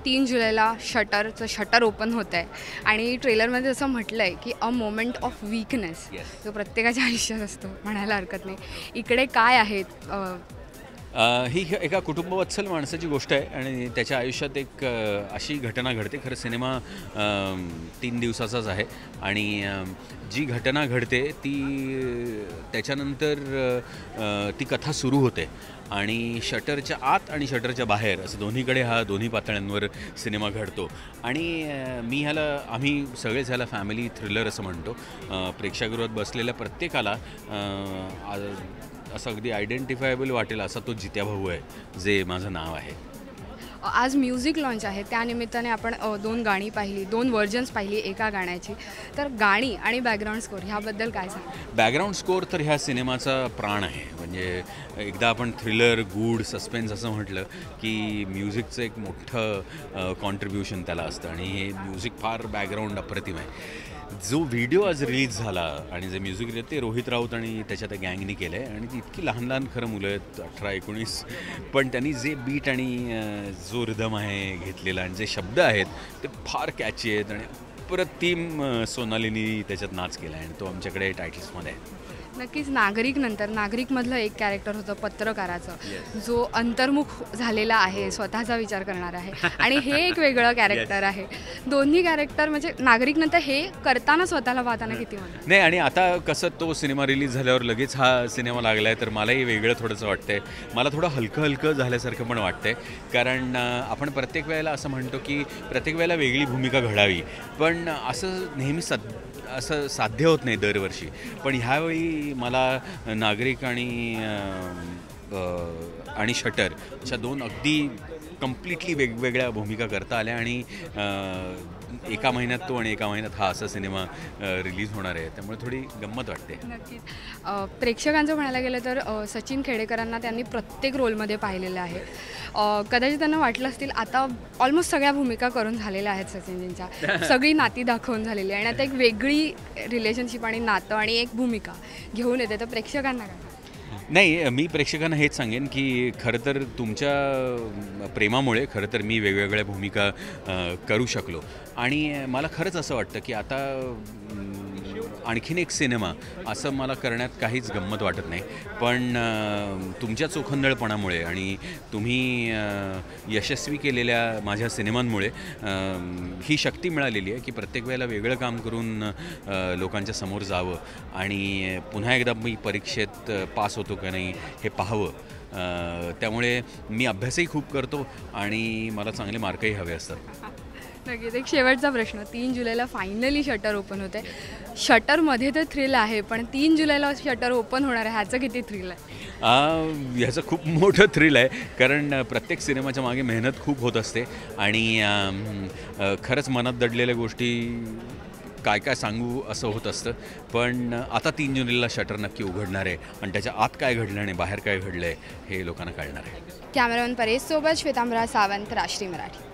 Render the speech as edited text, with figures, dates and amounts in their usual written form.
3 जुलैला shutter open होतं आहे आणि ट्रेलरमध्ये असं म्हटलं आहे की अ मोमेंट ऑफ वीकनेस जो प्रत्येकाच्या आयुष्यात असतो म्हणायला हरकत नाही. इकडे काय आहेत? ही एका कुटुंबवत्सल माणसाची गोष्ट आहे आणि त्याच्या आयुष्यात एक अशी घटना घडते. खरं सिनेमा 3 दिवसाचाच आहे आणि जी घटना घडते ती त्याच्यानंतर ती कथा सुरू होते आणि शटरच्या आत आणि शटरच्या बाहेर असं दोन्हीकडे हा दोन्ही पातळ्यांवर सिनेमा घडतो. आणि आम्ही सगळेच ह्याला फॅमिली थ्रिलर असं म्हणतो. प्रेक्षागृहात बसलेल्या प्रत्येकाला असं अगदी आयडेंटिफायबल वाटेल असा तो जित्या भाऊ आहे जे माझं नाव आहे. आज म्युझिक लॉन्च आहे, त्यानिमित्ताने आपण 2 गाणी पाहिली, 2 व्हर्जन्स पाहिली एका गाण्याची. तर गाणी आणि बॅकग्राऊंड स्कोर ह्याबद्दल काय सांगा? बॅकग्राऊंड स्कोर तर ह्या सिनेमाचा प्राण आहे. म्हणजे एकदा आपण थ्रिलर, गूढ, सस्पेन्स असं म्हटलं की म्युझिकचं एक मोठं कॉन्ट्रीब्युशन त्याला असतं आणि हे म्युझिक फार बॅकग्राऊंड अप्रतिम आहे. जो व्हिडिओ आज रिलीज झाला आणि जे म्युझिक ते रोहित राऊत आणि त्याच्या त्या गँगनी केलं आहे आणि ती इतकी लहान लहान खरं मुलं आहेत 18-19, पण त्यांनी जे बीट आणि जो रिदम आहे घेतलेला आणि जे शब्द आहेत ते फार कॅची आहेत आणि अप्रतिम सोनालीनी त्याच्यात नाच केला आहे आणि तो आमच्याकडे टायटल्समध्ये आहे. नक्कीच. नागरिकमधलं एक कॅरेक्टर होतं पत्रकाराचं, जो अंतर्मुख झालेला आहे, स्वतःचा विचार करणार आहे आणि हे एक वेगळं कॅरेक्टर आहे. दोन्ही कॅरेक्टर म्हणजे नागरिकनंतर हे करताना स्वतःला पाहताना किती म्हणतात नाही. आणि आता कसं तो सिनेमा रिलीज झाल्यावर लगेच हा सिनेमा लागला आहे तर मलाही वेगळं थोडंसं वाटतंय. मला थोडं हलकं झाल्यासारखं पण वाटतंय. कारण आपण प्रत्येक वेळेला असं म्हणतो की प्रत्येक वेळेला वेगळी भूमिका घडावी, पण असं नेहमी असं साध्य होत नाही दरवर्षी. पण ह्यावेळी मला नागरिक आणि शटर अशा 2 अगदी कम्प्लिटली वेगवेगळ्या भूमिका करता आल्या आणि एका महिन्यात तो आणि एका महिन्यात हा असा सिनेमा रिलीज होणार आहे. त्यामुळे थोडी गंमत वाटते. नक्कीच. प्रेक्षकांचं म्हणायला गेलं तर सचिन खेडेकरांना त्यांनी प्रत्येक रोलमध्ये पाहिलेलं आहे. कदाचित त्यांना वाटलं असतील आता ऑलमोस्ट सगळ्या भूमिका करून झालेल्या आहेत सचिनजींच्या, सगळी नाती दाखवून झालेली आहे आणि आता एक वेगळी रिलेशनशिप आणि नातं आणि एक भूमिका घेऊन येते. तर प्रेक्षकांना काय? नाही, मी प्रेक्षकांना हेच सांगेन की खरं तर तुमच्या प्रेमामुळे खरं तर मी वेगवेगळ्या भूमिका करू शकलो आणि मला खरंच असं वाटतं की आता आणखीन एक सिनेमा असं मला करण्यात काहीच गंमत वाटत नाही. पण तुमच्या चोखंदळपणामुळे आणि तुम्ही यशस्वी केलेल्या माझ्या सिनेमांमुळे ही शक्ती मिळालेली आहे की प्रत्येक वेळेला वेगळं काम करून लोकांच्या समोर जावं आणि पुन्हा एकदा मी परीक्षेत पास होतो का नाही हे पाहावं. त्यामुळे मी अभ्यासही खूप करतो आणि मला चांगले मार्कही हवे असतात. नक्कीच. एक शेवटचा प्रश्न, 3 जुलैला फायनली शटर ओपन होते. शटरमध्ये तर थ्रिल आहे, पण 3 जुलैला शटर ओपन होणार आहे, ह्याचं किती थ्रिल आहे? ह्याचं खूप मोठं थ्रिल आहे. कारण प्रत्येक सिनेमाच्या मागे मेहनत खूप होत असते आणि खरंच मनात दडलेल्या गोष्टी काय सांगू असं होत असतं. पण आता 3 जुलैला शटर नक्की उघडणार आहे आणि त्याच्या आत काय घडलं आणि बाहेर काय घडलं आहे हे लोकांना कळणार आहे. कॅमेरामॅन परेश सोबत श्वेतांबरा सावंत, राष्ट्रीय मराठी.